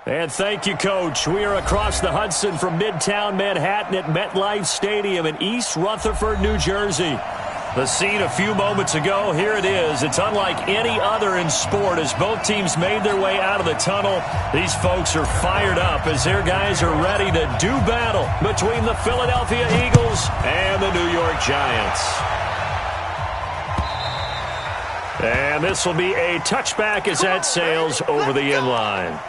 And thank you, Coach. We are across the Hudson from Midtown Manhattan at MetLife Stadium in East Rutherford, New Jersey. The scene a few moments ago, here it is. It's unlike any other in sport as both teams made their way out of the tunnel. These folks are fired up as their guys are ready to do battle between the Philadelphia Eagles and the New York Giants. And this will be a touchback as that sails over the end line.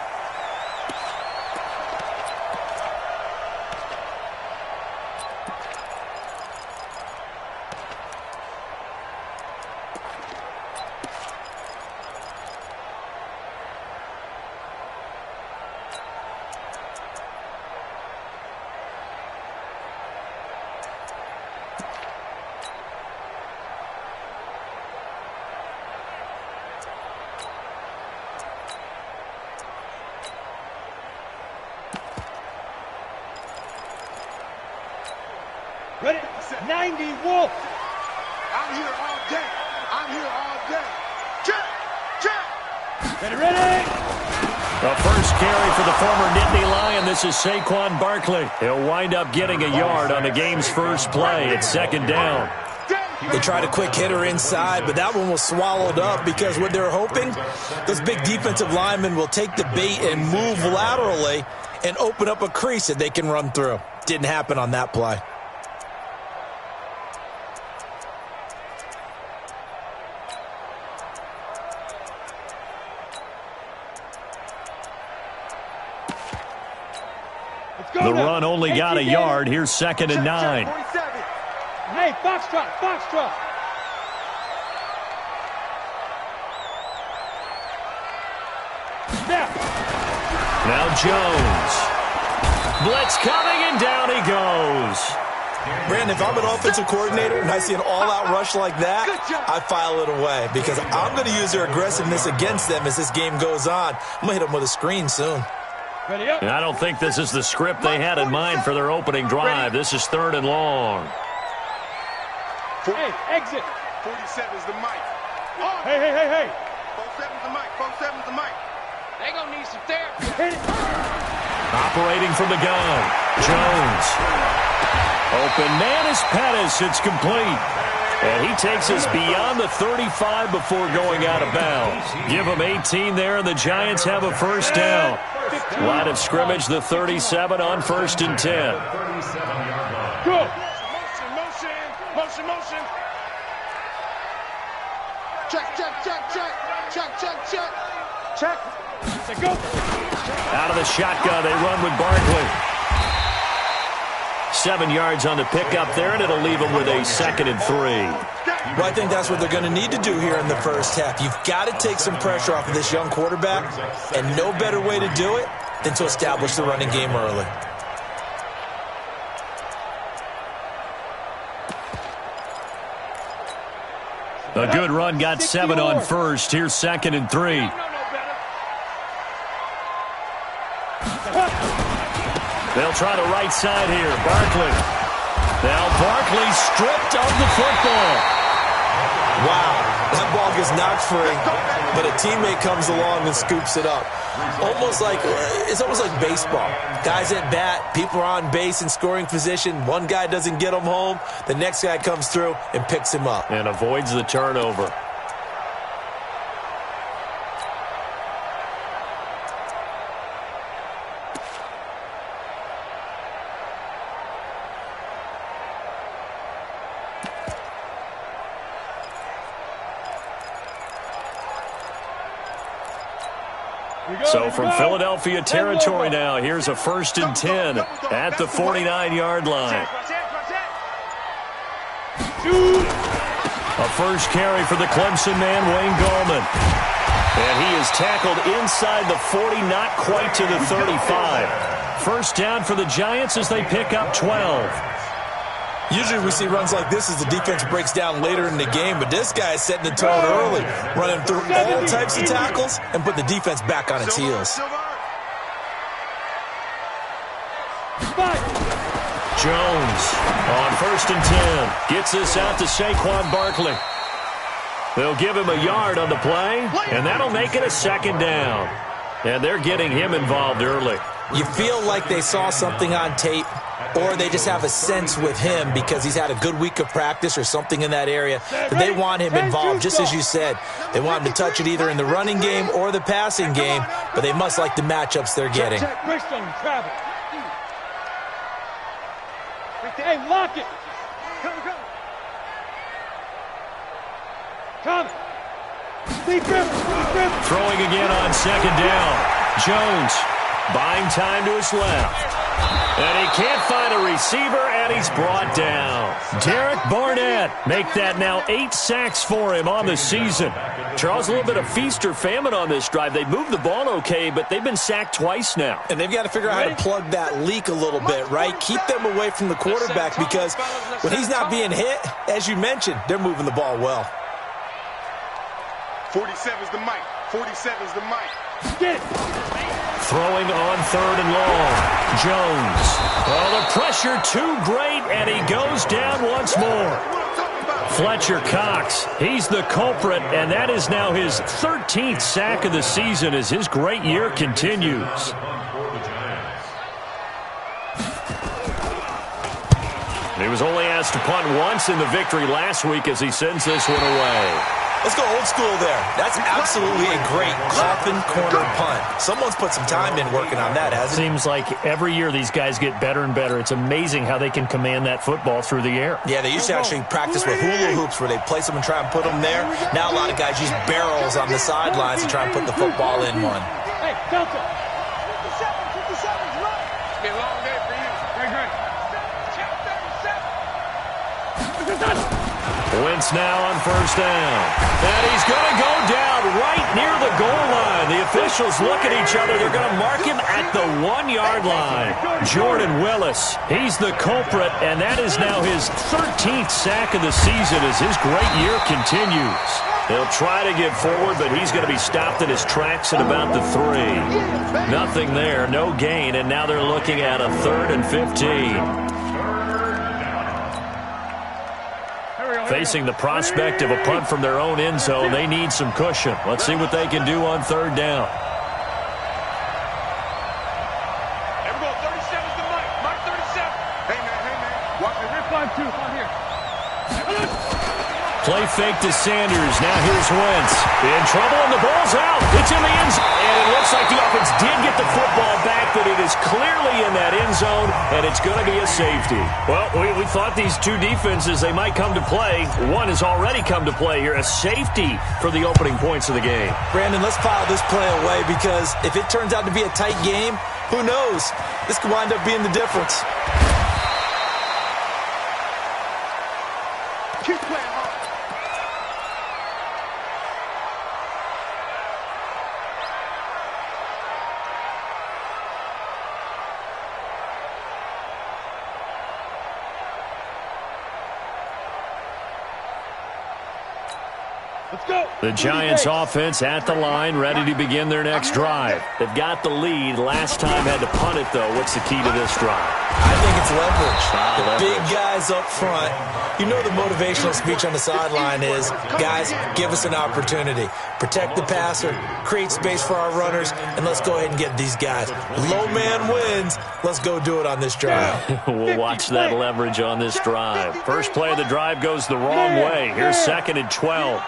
Ready? 90 Wolf. I'm here all day. I'm here all day. Check, check. Ready. The first carry for the former Nittany Lion. This is Saquon Barkley. He'll wind up getting a yard on the game's first play. It's second down. They tried a quick hitter inside, but that one was swallowed up because what they're hoping, those big defensive linemen will take the bait and move laterally and open up a crease that they can run through. Didn't happen on that play. The run only got a yard. Here's second and 9. Hey, Foxtrot, Foxtrot. Now Jones. Blitz coming, and down he goes. Brandon, if I'm an offensive coordinator and I see an all-out rush like that, I file it away because I'm going to use their aggressiveness against them as this game goes on. I'm going to hit them with a screen soon. And I don't think this is the script they had in mind for their opening drive. This is third and long. Hey, exit. 47's the mic. Hey. 47's the mic. 47's the mic. They gonna need some therapy. Hit it. Operating from the gun. Jones. Open man is Pettis. It's complete. And he takes us beyond the 35 before going out of bounds. Give him 18 there, and the Giants have a first down. Line of scrimmage, the 37 on first and 10. Go. Motion. Check. Go. Out of the shotgun, they run with Barkley. 7 yards on the pickup there, and it'll leave them with a second and 3. Well, I think that's what they're going to need to do here in the first half. You've got to take some pressure off of this young quarterback, and no better way to do it than to establish the running game early. A good run, got 7 on first. Here's second and 3. They'll try the right side here. Barkley. Now Barkley stripped of the football. Wow, that ball gets knocked free, but a teammate comes along and scoops it up. It's almost like baseball. Guys at bat, people are on base in scoring position. One guy doesn't get him home. The next guy comes through and picks him up. And avoids the turnover. So from Philadelphia territory now, here's a first and 10 at the 49-yard line. A first carry for the Clemson man, Wayne Gallman. And he is tackled inside the 40, not quite to the 35. First down for the Giants as they pick up 12. Usually we see runs like this as the defense breaks down later in the game, but this guy is setting the tone early, running through all types of tackles and put the defense back on its heels. Jones on first and 10. Gets this out to Saquon Barkley. They'll give him a yard on the play, and that'll make it a second down. And they're getting him involved early. You feel like they saw something on tape, or they just have a sense with him because he's had a good week of practice or something in that area that they want him involved, just as you said. They want him to touch it either in the running game or the passing game, but they must like the matchups they're getting. Hey, lock it. Come. Throwing again on second down. Jones buying time to his left. And he can't find a receiver, and he's brought down. Derek Barnett make that now 8 sacks for him on the season. Charles, a little bit of feast or famine on this drive. They moved the ball okay, but they've been sacked twice now. And they've got to figure out how to plug that leak a little bit, right? Keep them away from the quarterback because when he's not being hit, as you mentioned, they're moving the ball well. 47's the mic. 47's the mic. Get it. Throwing on third and long. Jones. Oh, the pressure too great, and he goes down once more. Fletcher Cox, he's the culprit, and that is now his 13th sack of the season as his great year continues. He was only asked to punt once in the victory last week as he sends this one away. Let's go old school there. That's absolutely a great coffin corner punt. Someone's put some time in working on that, hasn't he? Seems like every year these guys get better and better. It's amazing how they can command that football through the air. Yeah, they used to actually practice with hula hoops where they place them and try and put them there. Now a lot of guys use barrels on the sidelines to try and put the football in one. Hey, Delta. 57's right. It's been a long day for you. Great. Wentz now on first down. And he's going to go down right near the goal line. The officials look at each other. They're going to mark him at the 1-yard line. Jordan Willis, he's the culprit, and that is now his 13th sack of the season as his great year continues. He'll try to get forward, but he's going to be stopped in his tracks at about the 3. Nothing there, no gain, and now they're looking at a 3rd and 15. Facing the prospect of a punt from their own end zone, they need some cushion. Let's see what they can do on 3rd down. There we go. 37's the mic. Mark 37. Hey, man. Watch it. 5-2. On here. Play fake to Sanders. Now here's Wentz. In trouble, and the ball's out. It's in the end zone. And it looks like the offense did get the football back, but it is clearly in that end zone, and it's going to be a safety. Well, we thought these two defenses, they might come to play. One has already come to play here. A safety for the opening points of the game. Brandon, let's file this play away because if it turns out to be a tight game, who knows? This could wind up being the difference. Keep playing hard. Let's go. The Giants offense at the line, ready to begin their next drive. They've got the lead. Last time had to punt it, though. What's the key to this drive? I think it's leverage. The Leverage. big guys up front. You know the motivational speech on the sideline is, guys, give us an opportunity. Protect the passer, create space for our runners, and let's go ahead and get these guys. Low man wins. Let's go do it on this drive. We'll watch that leverage on this drive. First play of the drive goes the wrong way. Here's 2nd and 12.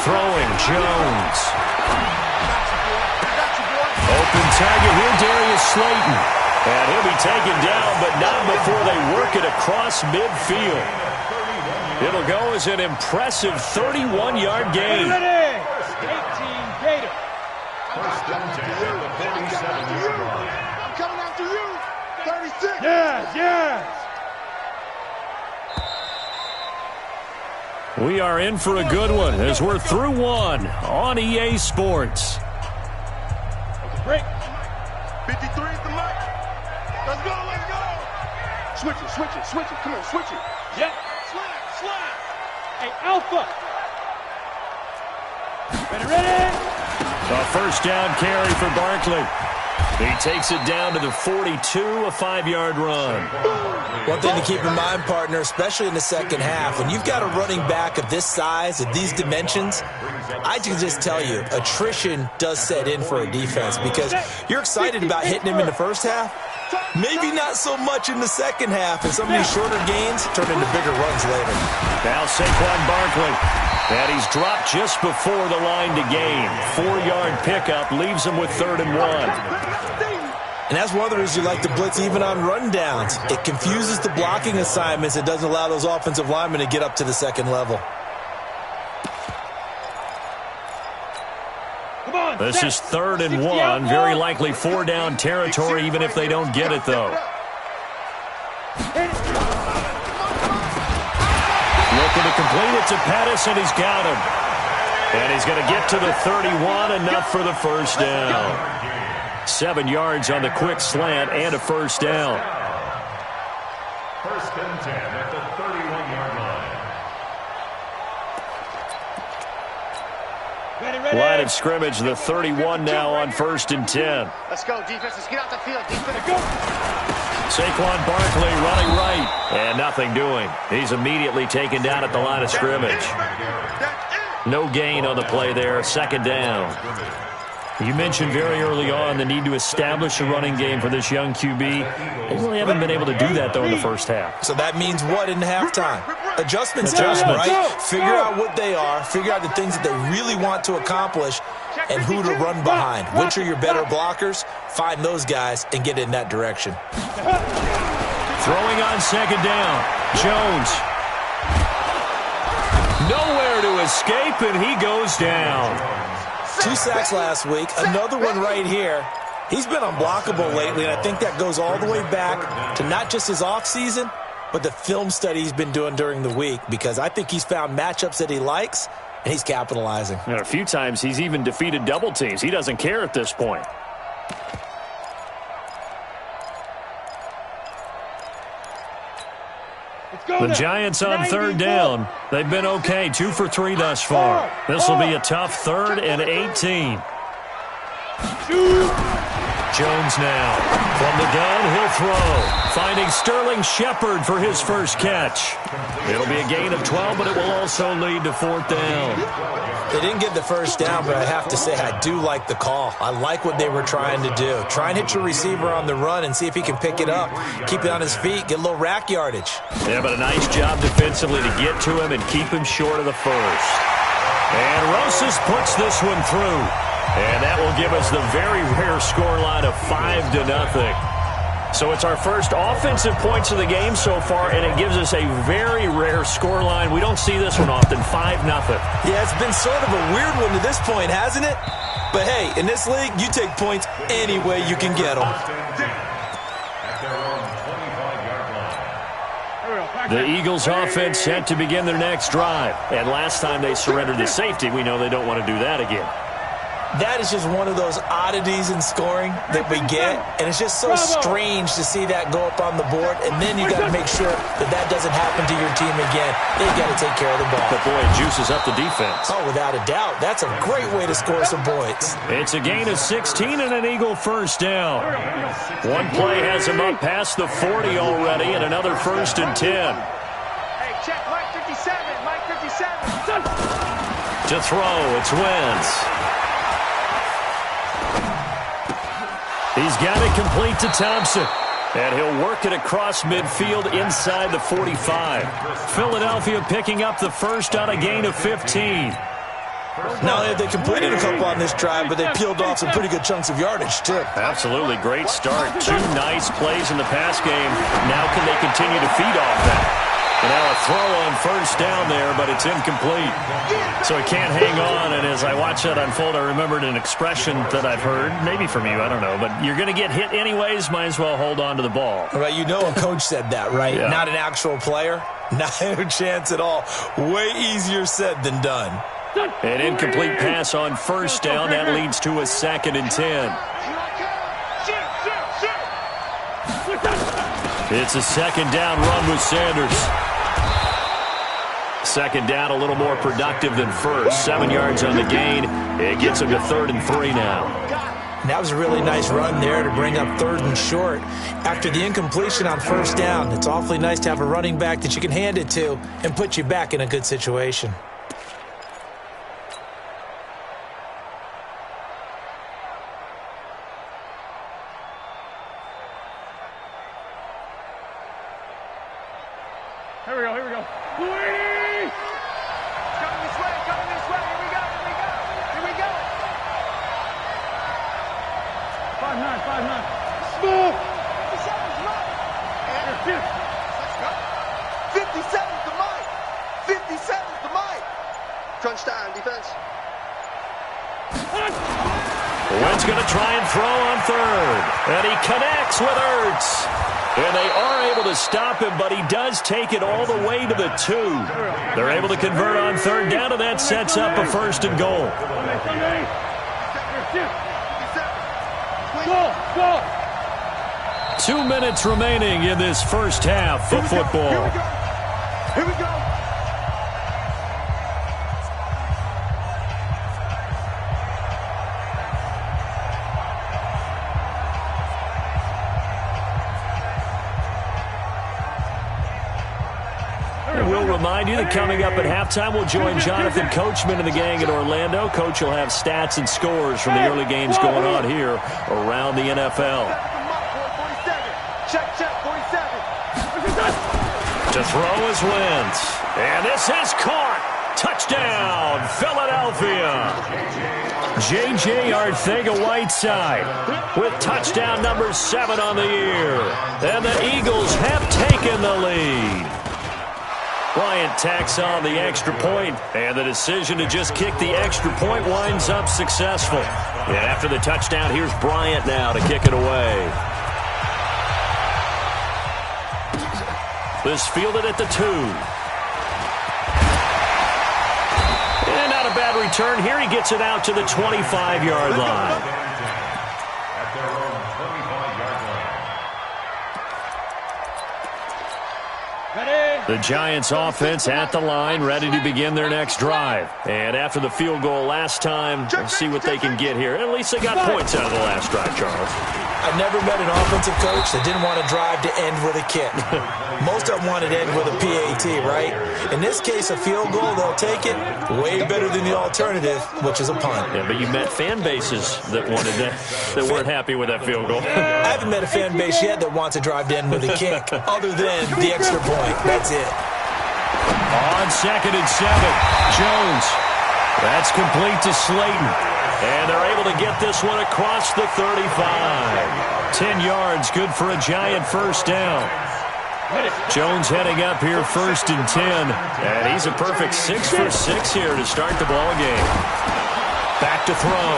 Throwing Jones. Open target here, Darius Slayton. And he'll be taken down, but not before they work it across midfield. It'll go as an impressive 31-yard gain. 18 Gator. I'm coming after you. 36. Yes. We are in for a good one as we're through one on EA Sports. Break. 53 is the mic. Let's go. Switch it. Come on, switch it. Yeah. Slide. Hey, Alpha. Ready. A first down carry for Barkley. He takes it down to the 42, a 5-yard run. One thing to keep in mind, partner, especially in the second half, when you've got a running back of this size, of these dimensions, I can just tell you, attrition does set in for a defense because you're excited about hitting him in the first half. Maybe not so much in the second half, and some of these shorter gains turn into bigger runs later. Now Saquon Barkley, and he's dropped just before the line to gain. 4-yard pickup leaves him with 3rd and 1. And that's one of the reasons you like to blitz even on rundowns. It confuses the blocking assignments. It doesn't allow those offensive linemen to get up to the second level. This is 3rd and 1. Very likely 4-down territory, even if they don't get it, though. Looking to complete it to Pettis, and he's got him. And he's going to get to the 31, enough for the first down. 7 yards on the quick slant and a first down. 1st and 10 at the 31-yard line. Line of scrimmage, the 31 now on 1st and 10. Let's go, defense. Let's get out the field. Defense, go. Saquon Barkley running right, and nothing doing. He's immediately taken down at the line of scrimmage. No gain on the play there, 2nd down. You mentioned very early on the need to establish a running game for this young QB. They really haven't been able to do that, though, in the first half. So that means what in halftime? Adjustments time, right? Figure out what they are, figure out the things that they really want to accomplish, and who to run behind. Which are your better blockers? Find those guys and get in that direction. Throwing on 2nd down. Jones. Nowhere to escape, and he goes down. 2 sacks last week, another one right here. He's been unblockable lately, and I think that goes all the way back to not just his offseason, but the film study he's been doing during the week, because I think he's found matchups that he likes, and he's capitalizing. And a few times he's even defeated double teams. He doesn't care at this point. The Giants on 3rd down. They've been okay, 2 for 3 thus far. This will be a tough 3rd and 18. Jones now. From the gun, he'll throw. Finding Sterling Shepard for his first catch. It'll be a gain of 12, but it will also lead to 4th down. They didn't get the first down, but I have to say I do like the call. I like what they were trying to do. Try and hit your receiver on the run and see if he can pick it up. Keep it on his feet, get a little rack yardage. Yeah, but a nice job defensively to get to him and keep him short of the first. And Rosas puts this one through. And that will give us the very rare scoreline of 5-0. So it's our first offensive points of the game so far, and it gives us a very rare scoreline. We don't see this one often, 5-0. Yeah, it's been sort of a weird one to this point, hasn't it? But hey, in this league, you take points any way you can get them. The Eagles offense set to begin their next drive. And last time they surrendered the safety, we know they don't want to do that again. That is just one of those oddities in scoring that we get, and it's just so strange to see that go up on the board, and then you got to make sure that that doesn't happen to your team again. They've got to take care of the ball. But boy, it juices up the defense. Oh, without a doubt. That's a great way to score some points. It's a gain of 16 and an Eagle first down. One play has him up past the 40 already, and another 1st and 10. Hey, check Mike 57. Mike 57. To throw, it's Wentz. He's got it complete to Thompson. And he'll work it across midfield inside the 45. Philadelphia picking up the first on a gain of 15. Not only have they completed a couple on this drive, but they peeled off some pretty good chunks of yardage, too. Absolutely. Great start. 2 nice plays in the pass game. Now can they continue to feed off that? And now a throw on 1st down there, but it's incomplete. So he can't hang on, and as I watch that unfold, I remembered an expression that I've heard, maybe from you, I don't know, but you're going to get hit anyways, might as well hold on to the ball. Right, you know a coach said that, right? Yeah. Not an actual player? Not a chance at all. Way easier said than done. An incomplete pass on 1st down, that leads to a 2nd and 10. It's a 2nd down run with Sanders. 2nd down, a little more productive than 1st. 7 yards on the gain. It gets him to 3rd and 3 now. And that was a really nice run there to bring up 3rd and short. After the incompletion on 1st down, it's awfully nice to have a running back that you can hand it to and put you back in a good situation. Here we go, here we go. Please! Coming this way, coming this way. Here we go, here we go. Here we go. 5-9, 5-9. Smooth! 57's right. And Here, let's go. 57's the mic. 57's the mic. Crunch time, defense. Wentz going to try and throw on 3rd. And he connects with Ertz. And they are able to stop him, but he does take it all the way to the 2. They're able to convert on 3rd down, and that sets up a 1st and goal. Go, go! 2 minutes remaining in this first half of football. Here we go. We'll remind you that coming up at halftime, we'll join Jonathan Coachman and the gang in Orlando. Coach will have stats and scores from the early games going on here around the NFL. Check, check, 47. To throw is Wentz. And this is caught. Touchdown, Philadelphia. J.J. Arcega-Whiteside with touchdown number 7 on the year. And the Eagles have taken the lead. Bryant tacks on the extra point, and the decision to just kick the extra point winds up successful. And after the touchdown, here's Bryant now to kick it away. This fielded at the 2. And not a bad return. Here he gets it out to the 25-yard line. At their own 25-yard line. The Giants offense at the line, ready to begin their next drive. And after the field goal last time, we'll see what they can get here. At least they got points out of the last drive, Charles. I've never met an offensive coach that didn't want to drive to end with a kick. Most of them wanted to end with a PAT, right? In this case, a field goal, they'll take it. Way better than the alternative, which is a punt. Yeah, but you met fan bases that wanted that weren't happy with that field goal. I haven't met a fan base yet that wants to drive to end with a kick, other than the extra point. That's it. On 2nd and 7, Jones. That's complete to Slayton. And they're able to get this one across the 35. 10 yards, good for a Giant first down. Jones heading up here 1st and 10. And he's a perfect 6 for 6 here to start the ball game. Back to throw.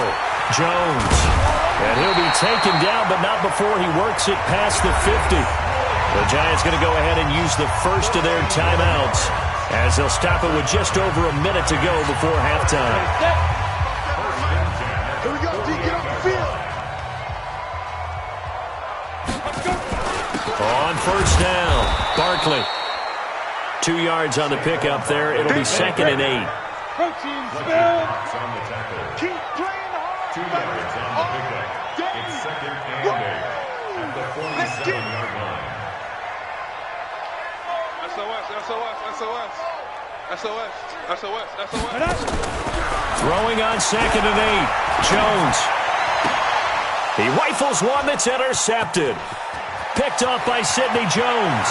Jones. And he'll be taken down, but not before he works it past the 50. The Giants going to go ahead and use the first of their timeouts as they'll stop it with just over a minute to go before halftime. Here we go, D, get off the field. On 1st down, Barkley. 2 yards on the pickup there. It'll be 2nd and 8. Protein spill. On the tackle. Keep playing hard. 2 yards on the pickup. It's 2nd and 8 at the 47-yard line. SOS, SOS, SOS. SOS, SOS, SOS. Throwing on 2nd and 8. Jones. He rifles one that's intercepted. Picked off by Sidney Jones.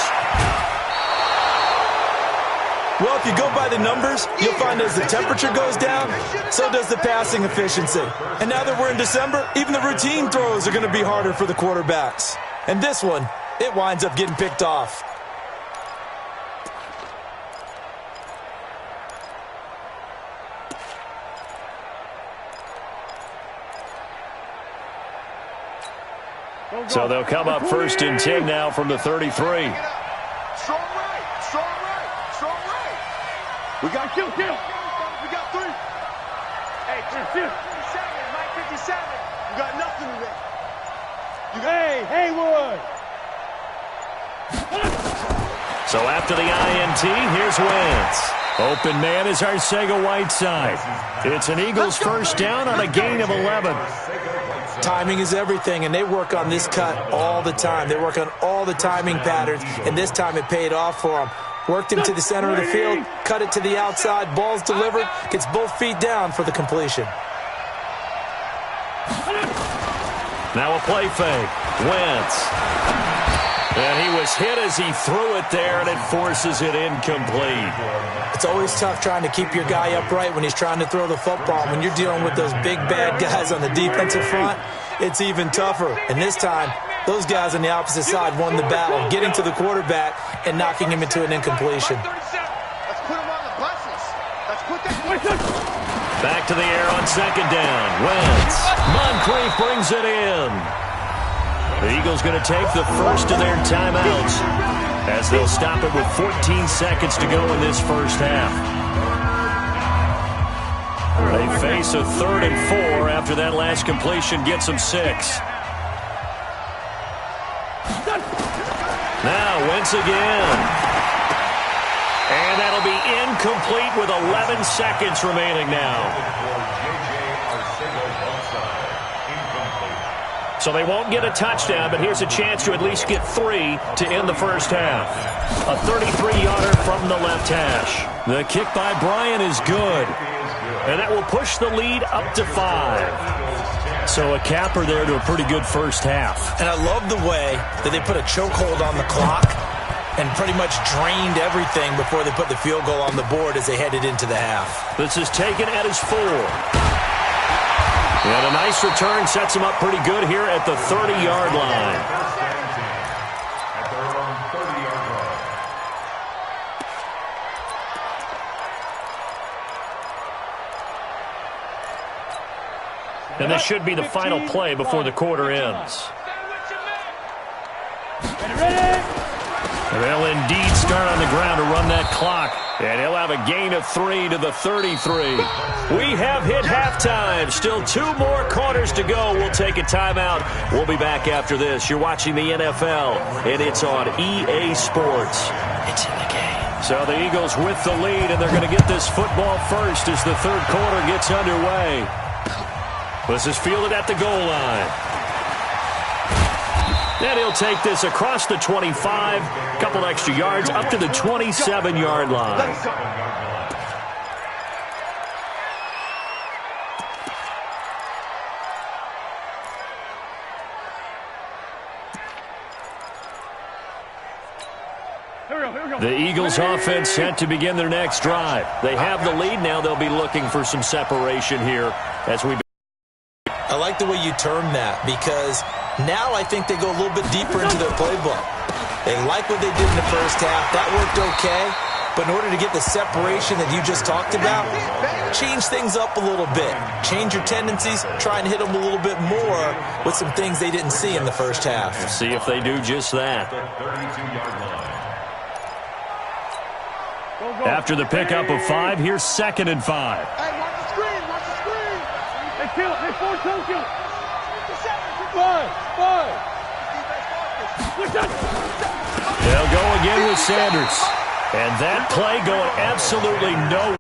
Well, if you go by the numbers, you'll find as the temperature goes down, so does the passing efficiency. And now that we're in December, even the routine throws are going to be harder for the quarterbacks. And this one, it winds up getting picked off. So they'll come up 1st and 10 now from the 33. Strong right, strong right, strong right. We got kill. We got 3. Hey, 57, Mike 57. You got nothing today. Hey, Haywood. So after the INT, here's Wentz. Open man is Arcega-Whiteside. It's an Eagles first down on a gain of 11. Timing is everything, and they work on this cut all the time. They work on all the timing patterns, and this time it paid off for them. Worked him to the center of the field, cut it to the outside, ball's delivered, gets both feet down for the completion. Now a play fake. Wentz. And he was hit as he threw it there, and it forces it incomplete. It's always tough trying to keep your guy upright when he's trying to throw the football. When you're dealing with those big, bad guys on the defensive front, it's even tougher. And this time, those guys on the opposite side won the battle, getting to the quarterback and knocking him into an incompletion. Let's put him on the buses. Let's put that... Back to the air on second down. Wentz. Moncrief brings it in. The Eagles going to take the first of their timeouts as they'll stop it with 14 seconds to go in this first half. They face a 3rd and 4 after that last completion gets them 6. Now Wentz again. And that'll be incomplete with 11 seconds remaining now. So they won't get a touchdown, but here's a chance to at least get 3 to end the first half. A 33-yarder from the left hash. The kick by Bryant is good. And that will push the lead up to 5. So a capper there to a pretty good first half. And I love the way that they put a chokehold on the clock and pretty much drained everything before they put the field goal on the board as they headed into the half. This is taken at his 4. And a nice return sets him up pretty good here at the 30-yard line. And this should be the final play before the quarter ends. And they'll indeed start on the ground to run that clock. And he'll have a gain of 3 to the 33. We have hit halftime. Still 2 more quarters to go. We'll take a timeout. We'll be back after this. You're watching the NFL, and it's on EA Sports. It's in the game. So the Eagles with the lead, and they're going to get this football first as the third quarter gets underway. This is fielded at the goal line. And he'll take this across the 25, couple extra yards, up to the 27-yard line. The Eagles offense set to begin their next drive. They have the lead now. They'll be looking for some separation here as we... I like the way you term that because now I think they go a little bit deeper into their playbook. They like what they did in the first half. That worked okay. But in order to get the separation that you just talked about, change things up a little bit. Change your tendencies. Try and hit them a little bit more with some things they didn't see in the first half. See if they do just that. After the pickup of 5, here's 2nd and 5. Hey, watch the screen, watch the screen. Hey, kill it. Hey, 4, kill it. 5. They'll go again with Sanders. And that play going absolutely nowhere.